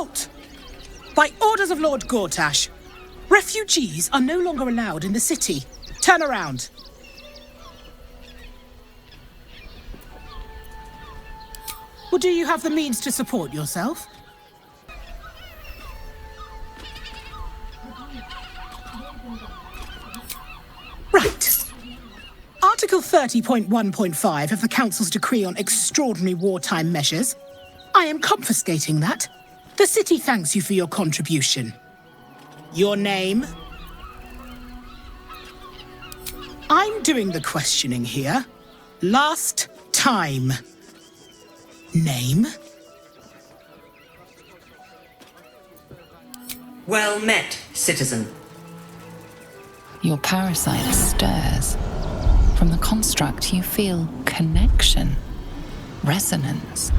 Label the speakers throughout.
Speaker 1: Halt! By orders of Lord Gortash, refugees are no longer allowed in the city. Turn around. Or do you have the means to support yourself? Right. Article 30.1.5 of the Council's decree on extraordinary wartime measures. I am confiscating that. The city thanks you for your contribution. Your name? I'm doing the questioning here. Last time. Name?
Speaker 2: Well met, citizen.
Speaker 3: Your parasite stirs. From the construct, you feel connection, resonance.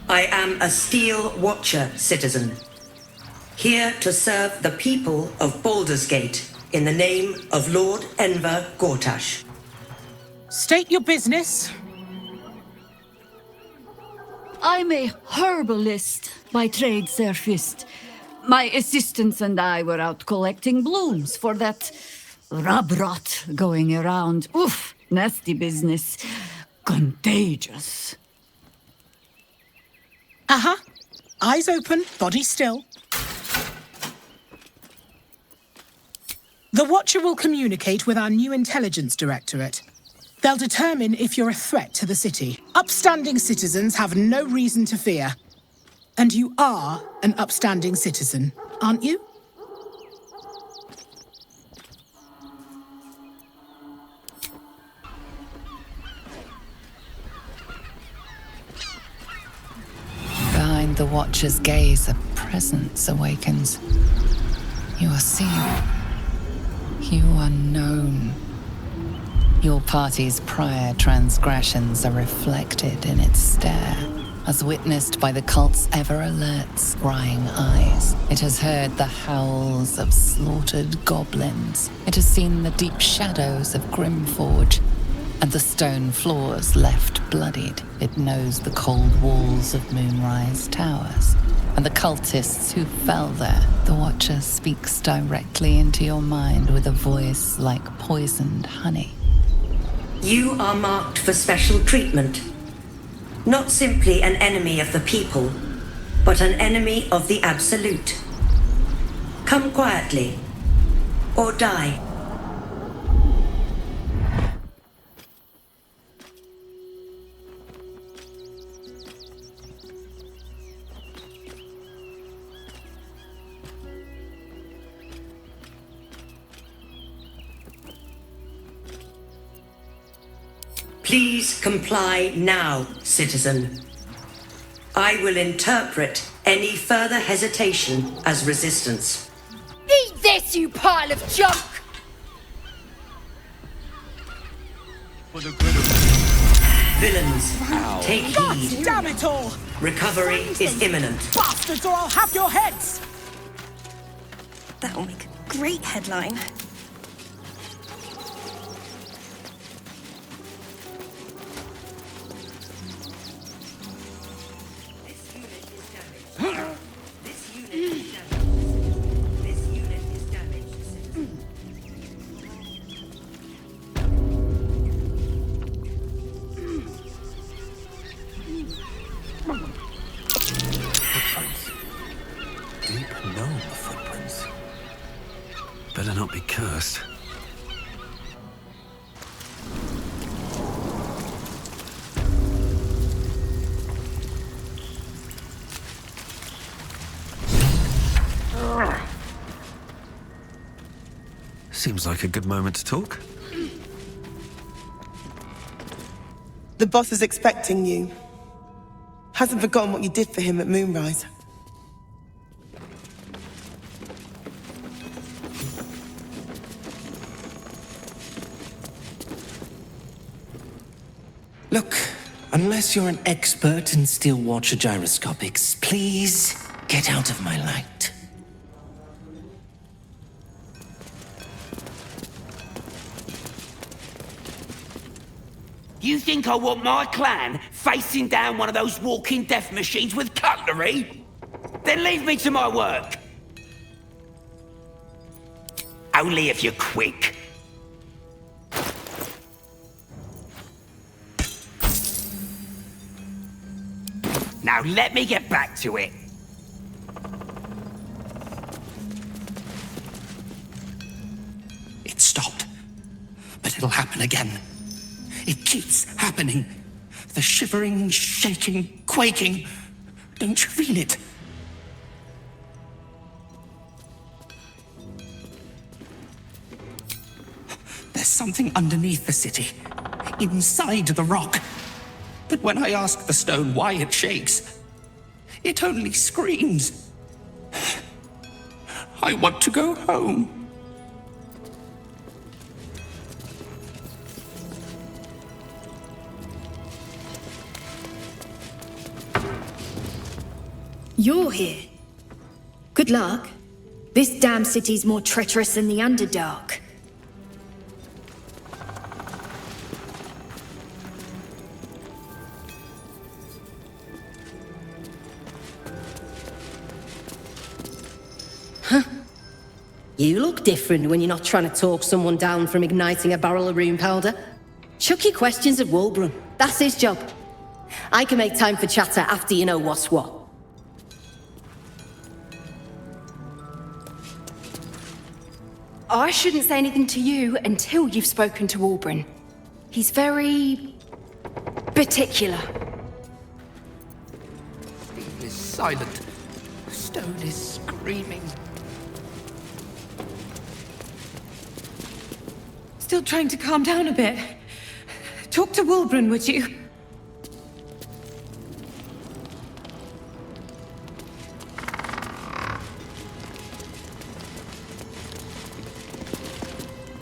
Speaker 2: I am a Steel Watcher, citizen. Here to serve the people of Baldur's Gate in the name of Lord Enver Gortash.
Speaker 1: State your business.
Speaker 4: I'm a herbalist by trade, Sir Fist. My assistants and I were out collecting blooms for that rub rot going around. Oof, nasty business. Contagious.
Speaker 1: Uh-huh. Eyes open, body still. The Watcher will communicate with our new intelligence directorate. They'll determine if you're a threat to the city. Upstanding citizens have no reason to fear. And you are an upstanding citizen, aren't you?
Speaker 3: Behind the Watcher's gaze, a presence awakens. You are seen. You are known. Your party's prior transgressions are reflected in its stare, as witnessed by the cult's ever-alert, scrying eyes. It has heard the howls of slaughtered goblins. It has seen the deep shadows of Grimforge, and the stone floors left bloodied. It knows the cold walls of Moonrise Towers, and the cultists who fell there. The Watcher speaks directly into your mind with a voice like poisoned honey.
Speaker 2: You are marked for special treatment. Not simply an enemy of the people, but an enemy of the Absolute. Come quietly, or die. Please comply now, citizen. I will interpret any further hesitation as resistance.
Speaker 5: Eat this, you pile of junk!
Speaker 2: Villains, take heed.
Speaker 1: Damn it all!
Speaker 2: Recovery is imminent.
Speaker 1: Bastards, or I'll have your heads!
Speaker 6: That'll make a great headline.
Speaker 7: Deep gnome footprints. Better not be cursed. Seems like a good moment to talk.
Speaker 8: The boss is expecting you. Hasn't forgotten what you did for him at Moonrise.
Speaker 9: Look, unless you're an expert in Steel Watcher gyroscopics, please get out of my light.
Speaker 6: You think I want my clan facing down one of those walking death machines with cutlery? Then leave me to my work. Only if you're quick. Now let me get back to it.
Speaker 9: It stopped. But it'll happen again. It keeps happening. The shivering, shaking, quaking. Don't you feel it? There's something underneath the city. Inside the rock. But when I ask the stone why it shakes, it only screams. I want to go home.
Speaker 5: You're here. Good luck. This damn city's more treacherous than the Underdark.
Speaker 10: You look different when you're not trying to talk someone down from igniting a barrel of rune powder. Chuck your questions at Wulbrun. That's his job. I can make time for chatter after you know what's what.
Speaker 5: I shouldn't say anything to you until you've spoken to Wulbrun. He's very... particular.
Speaker 6: Steel is silent. Stone is screaming.
Speaker 1: Still trying to calm down a bit. Talk to Wulbrun, would you?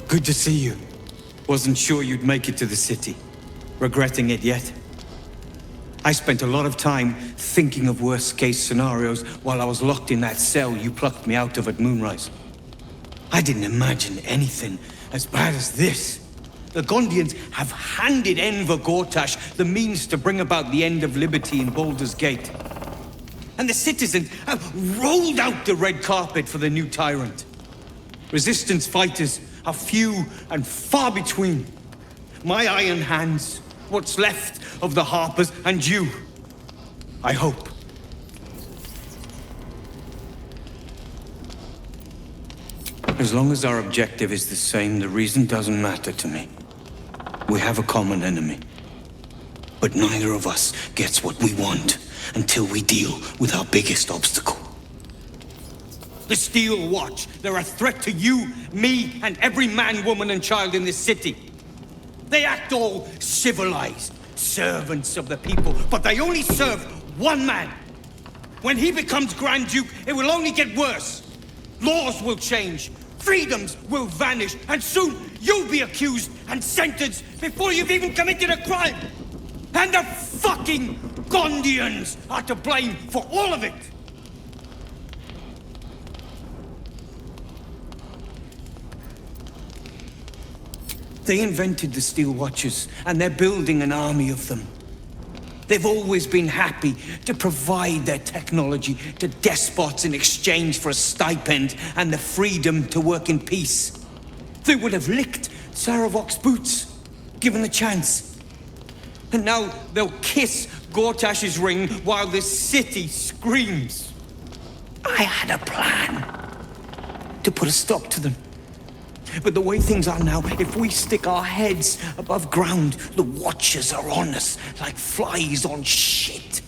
Speaker 11: Good to see you. Wasn't sure you'd make it to the city. Regretting it yet? I spent a lot of time thinking of worst-case scenarios while I was locked in that cell you plucked me out of at Moonrise. I didn't imagine anything as bad as this. The Gondians have handed Enver Gortash the means to bring about the end of liberty in Baldur's Gate. And the citizens have rolled out the red carpet for the new tyrant. Resistance fighters are few and far between. My iron hands, what's left of the Harpers, and you. I hope. As long as our objective is the same, the reason doesn't matter to me. We have a common enemy. But neither of us gets what we want until we deal with our biggest obstacle. The Steel Watch. They're a threat to you, me, and every man, woman, and child in this city. They act all civilized, servants of the people, but they only serve one man. When he becomes Grand Duke, it will only get worse. Laws will change, freedoms will vanish, and soon you'll be accused and sentenced before you've even committed a crime. And the fucking Gondians are to blame for all of it. They invented the Steel Watchers, and they're building an army of them. They've always been happy to provide their technology to despots in exchange for a stipend and the freedom to work in peace. They would have licked Saravok's boots, given the chance. And now they'll kiss Gortash's ring while this city screams. I had a plan to put a stop to them. But the way things are now, if we stick our heads above ground, the Watchers are on us like flies on shit.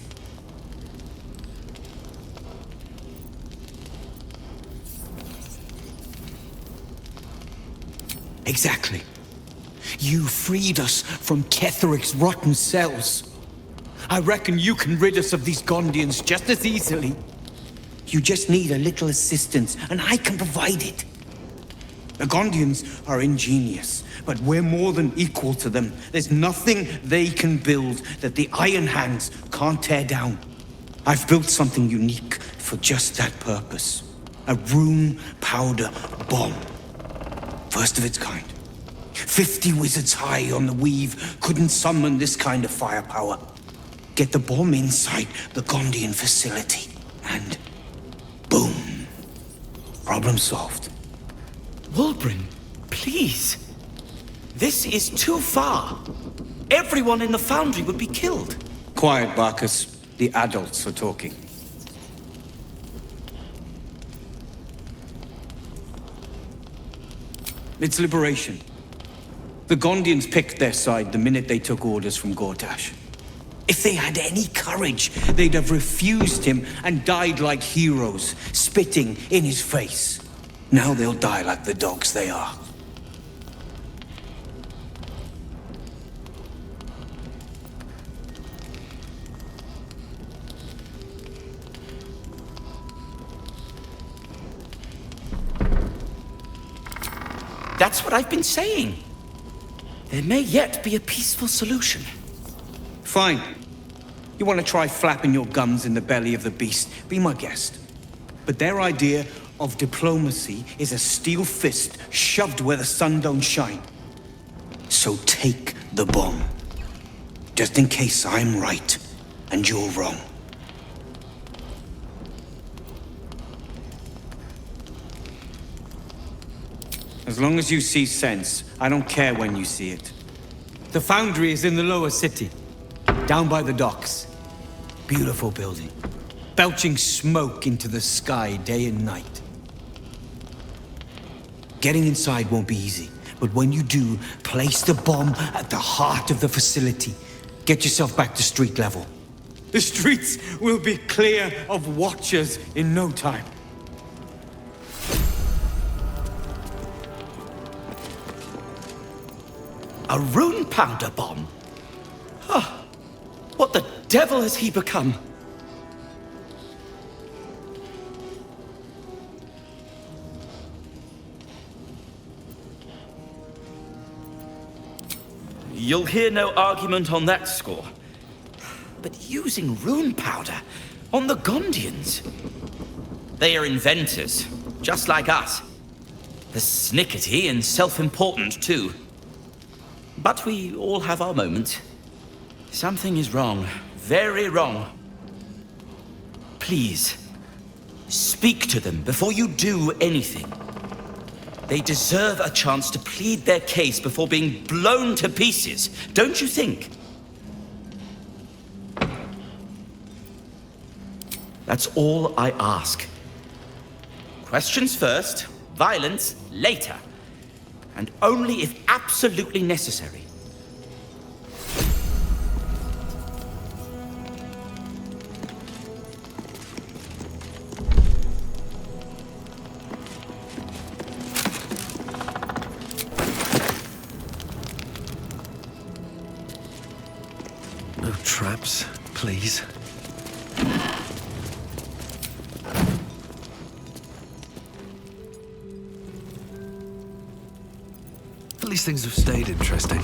Speaker 11: Exactly. You freed us from Ketheric's rotten cells. I reckon you can rid us of these Gondians just as easily. You just need a little assistance, and I can provide it. The Gondians are ingenious, but we're more than equal to them. There's nothing they can build that the Iron Hands can't tear down. I've built something unique for just that purpose. A rune powder bomb. First of its kind. 50 wizards high on the weave couldn't summon this kind of firepower. Get the bomb inside the Gondian facility, and boom. Problem solved.
Speaker 6: Wulbren, please. This is too far. Everyone in the foundry would be killed.
Speaker 11: Quiet, Barcus. The adults are talking. It's liberation. The Gondians picked their side the minute they took orders from Gortash. If they had any courage, they'd have refused him and died like heroes, spitting in his face. Now they'll die like the dogs they are.
Speaker 6: That's what I've been saying. There may yet be a peaceful solution.
Speaker 11: Fine. You want to try flapping your gums in the belly of the beast? Be my guest. But their idea of diplomacy is a steel fist shoved where the sun don't shine. So take the bomb. Just in case I'm right and you're wrong. As long as you see sense, I don't care when you see it. The foundry is in the lower city, down by the docks. Beautiful building, belching smoke into the sky day and night. Getting inside won't be easy, but when you do, place the bomb at the heart of the facility. Get yourself back to street level. The streets will be clear of watchers in no time.
Speaker 6: A rune powder bomb? Ah, what the devil has he become? You'll hear no argument on that score. But using rune powder on the Gondians? They are inventors, just like us. They're snickety and self-important, too. But we all have our moments. Something is wrong. Very wrong. Please, speak to them before you do anything. They deserve a chance to plead their case before being blown to pieces, don't you think? That's all I ask. Questions first, violence later. And only if absolutely necessary.
Speaker 7: No traps, please. At least things have stayed interesting.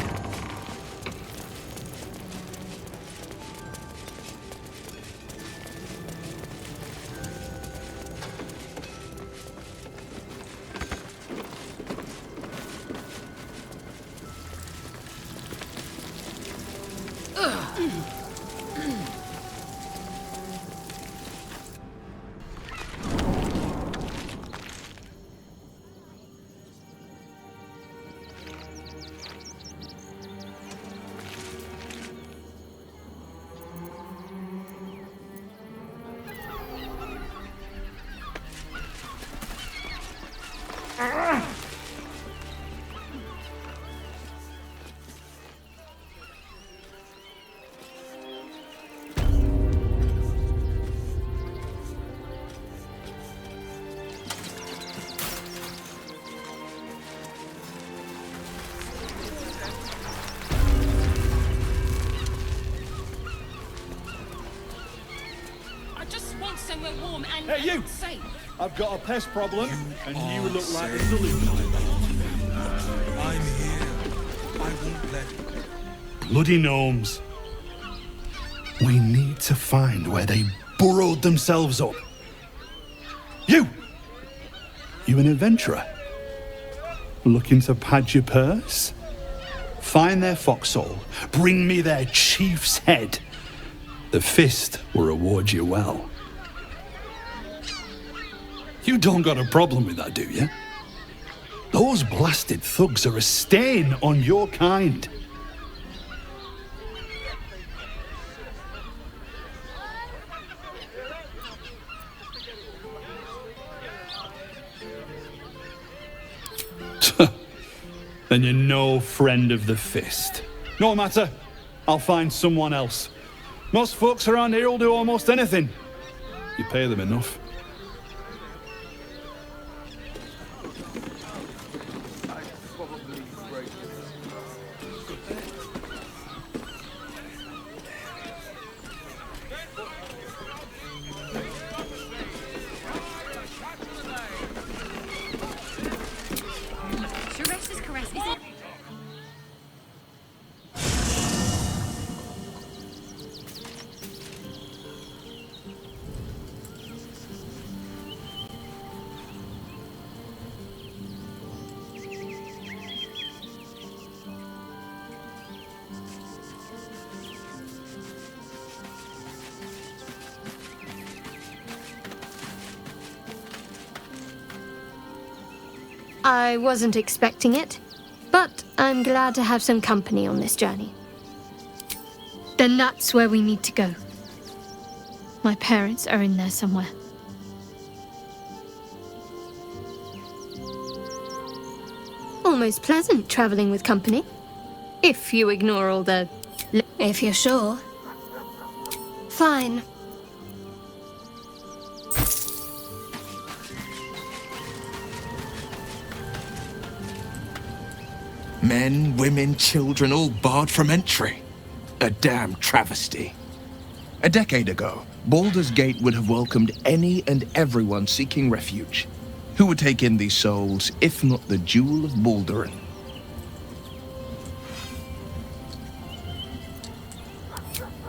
Speaker 12: Somewhere warm and
Speaker 13: hey, you!
Speaker 12: safe.
Speaker 13: I've got a pest problem, and you look like the solution.
Speaker 14: I'm here. I won't let...
Speaker 13: Bloody gnomes. We need to find where they burrowed themselves up. You an adventurer? Looking to pad your purse? Find their foxhole. Bring me their chief's head. The fist will reward you well. You don't got a problem with that, do you? Those blasted thugs are a stain on your kind. Then you're no friend of the fist. No matter, I'll find someone else. Most folks around here will do almost anything. You pay them enough.
Speaker 15: I wasn't expecting it, but I'm glad to have some company on this journey. Then that's where we need to go. My parents are in there somewhere. Almost pleasant traveling with company. If you ignore all the... If you're sure. Fine.
Speaker 16: Men, women, children, all barred from entry. A damn travesty. A decade ago, Baldur's Gate would have welcomed any and everyone seeking refuge. Who would take in these souls, if not the Jewel of Baldur?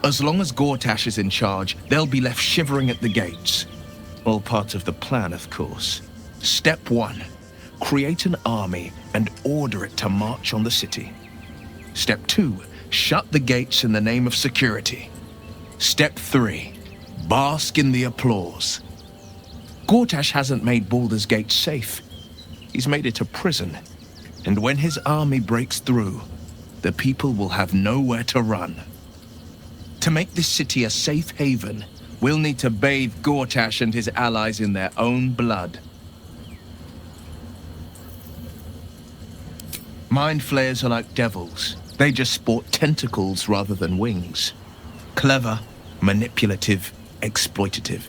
Speaker 16: As long as Gortash is in charge, they'll be left shivering at the gates. All part of the plan, of course. Step 1. Create an army and order it to march on the city. Step 2. Shut the gates in the name of security. Step 3. Bask in the applause. Gortash hasn't made Baldur's Gate safe. He's made it a prison. And when his army breaks through, the people will have nowhere to run. To make this city a safe haven, we'll need to bathe Gortash and his allies in their own blood. Mind flayers are like devils. They just sport tentacles rather than wings. Clever, manipulative, exploitative.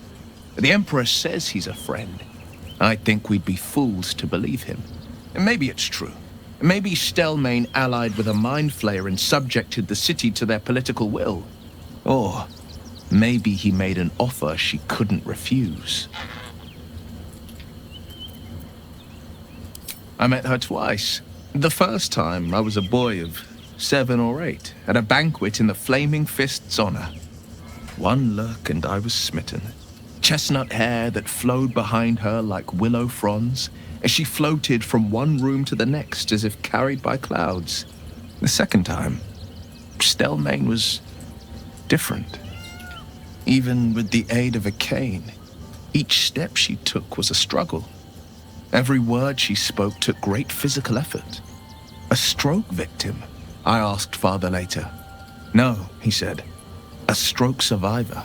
Speaker 16: The Emperor says he's a friend. I think we'd be fools to believe him. And maybe it's true. Maybe Stelmane allied with a mind flayer and subjected the city to their political will. Or maybe he made an offer she couldn't refuse. I met her twice. The first time, I was a boy of 7 or 8, at a banquet in the Flaming Fist's honor. One look and I was smitten. Chestnut hair that flowed behind her like willow fronds, as she floated from one room to the next as if carried by clouds. The second time, Stelmane was different. Even with the aid of a cane, each step she took was a struggle. Every word she spoke took great physical effort. A stroke victim? I asked father later. No, he said. A stroke survivor.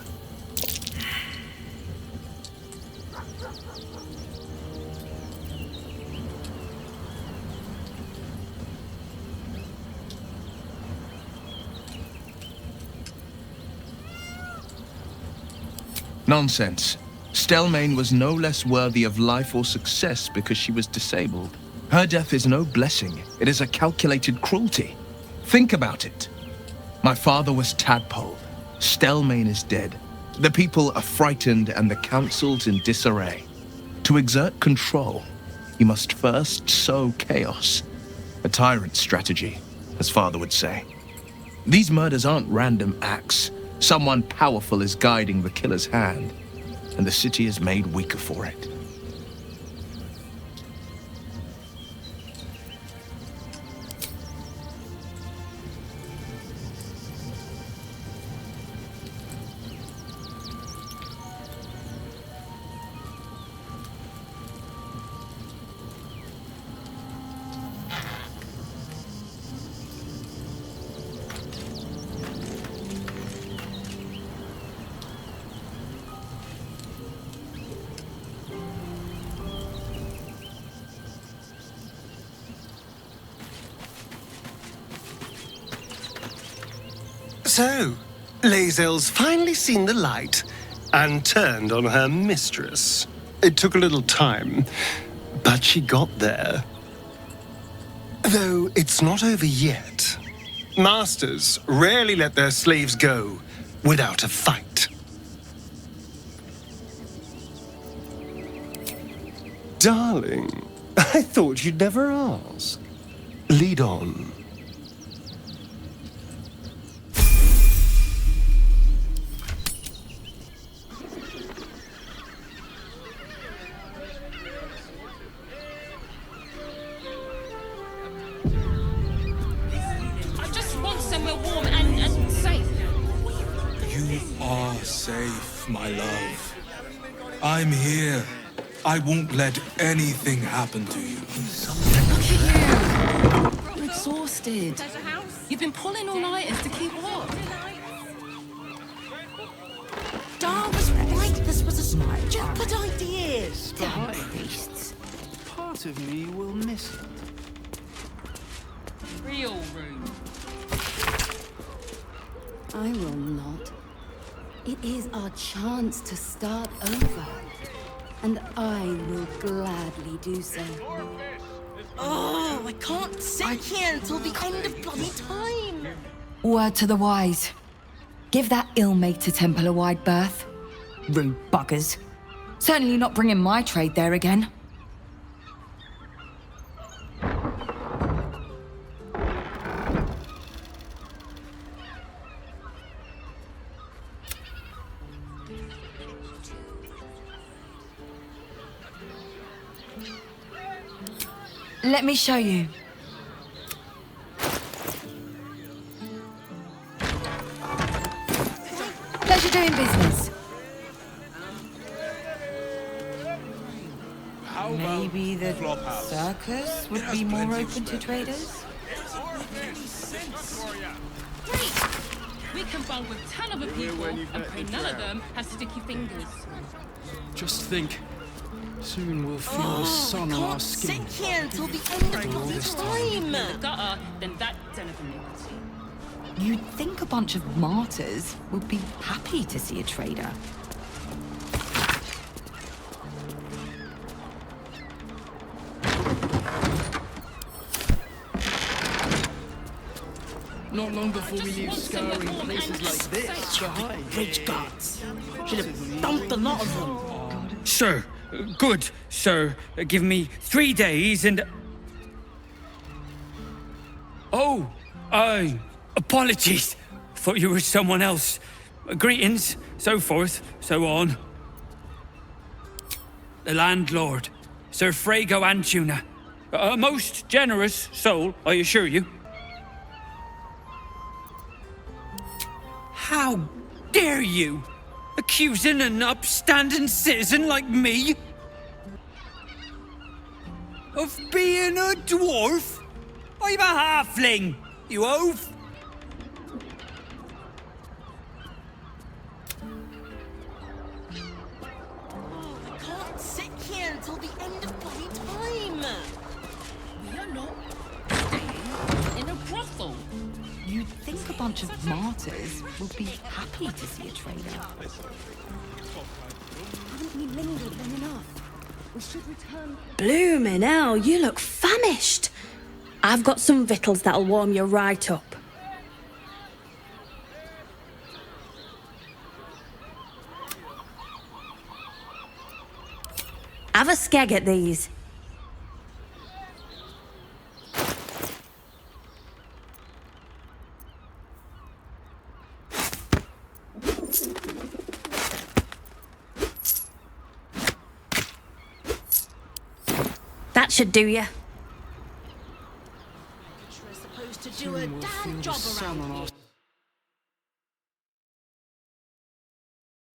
Speaker 16: Nonsense. Stelmane was no less worthy of life or success because she was disabled. Her death is no blessing. It is a calculated cruelty. Think about it. My father was tadpoled. Stelmane is dead. The people are frightened and the council's in disarray. To exert control, you must first sow chaos. A tyrant's strategy, as father would say. These murders aren't random acts. Someone powerful is guiding the killer's hand, and the city is made weaker for it.
Speaker 17: So, Lae'zel's finally seen the light and turned on her mistress. It took a little time, but she got there. Though it's not over yet. Masters rarely let their slaves go without a fight. Darling, I thought you'd never ask. Lead on.
Speaker 12: I just want somewhere warm and safe.
Speaker 14: You are safe, my love. I'm here. I won't let anything happen to you.
Speaker 3: Look at you! I'm exhausted.
Speaker 12: You've been pulling all-nighters to keep up.
Speaker 18: Dar was right. This was a smart job. Good ideas. Damn priests.
Speaker 7: Part of me will miss it.
Speaker 12: Real room.
Speaker 10: I will not. It is our chance to start over. And I will gladly do so.
Speaker 18: Oh, I can't sit here until the end of bloody time.
Speaker 4: Word to the wise. Give that ill-mated temple a wide berth. Rude buggers. Certainly not bringing my trade there again. Let me show you. Pleasure doing business. Maybe the circus would be more open to traders?
Speaker 12: We can bond with 10 other people and pray none of them have sticky fingers.
Speaker 7: Just think. Soon we'll feel the sun on our skin.
Speaker 18: Sit here until the end of bloody time.
Speaker 12: The gutter, then that den of iniquity.
Speaker 4: You'd think a bunch of martyrs would be happy to see a trader.
Speaker 7: Not long before we leave scouring places like this behind.
Speaker 18: Bridge guards. Should have dumped a lot of them.
Speaker 19: Sir, good, sir. Give me 3 days and... Oh, apologies. Thought you were someone else. Greetings, so forth, so on. The landlord, Sir Frago Antuna. A most generous soul, I assure you. How dare you? Accusing an upstanding citizen like me of being a dwarf? I'm a halfling, you oaf!
Speaker 18: Oh, I can't sit here until the end of bloody time.
Speaker 12: We are not staying in a brothel.
Speaker 4: You'd think a bunch of martyrs would be happy to see a trader.
Speaker 10: Haven't we lingered long enough? We should return. Bloomin' hell, you look famished. I've got some victuals that'll warm you right up. Have a skeg at these. That should do you.
Speaker 18: You're supposed to do a damn job around here.